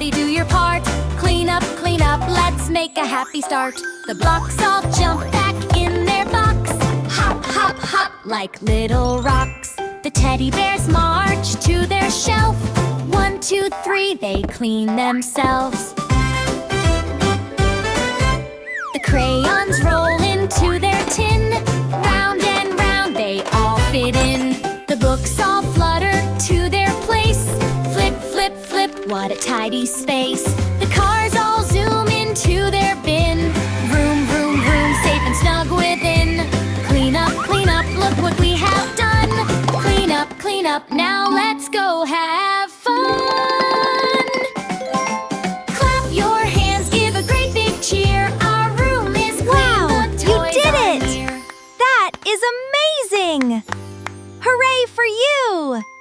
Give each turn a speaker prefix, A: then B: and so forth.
A: Everybody do your part. Clean up, let's make a happy start. The blocks all jump back in their box. Hop, hop, hop like little rocks. The teddy bears march to their shelf. 1, 2, 3, they clean themselves. The crayons roll into their tin. Round and round they all fit in. The books all flutter to their place. Flip, flip, flip, what a tidy space. The cars all zoom into their bin. Vroom, vroom, vroom, safe and snug within. Clean up, look what we have done. Clean up, now let's go have fun. Clap your hands, give a great big cheer. Our room is clean,
B: Wow,
A: the
B: you
A: toys
B: did
A: are
B: it!
A: near.
B: That is amazing! Hooray for you!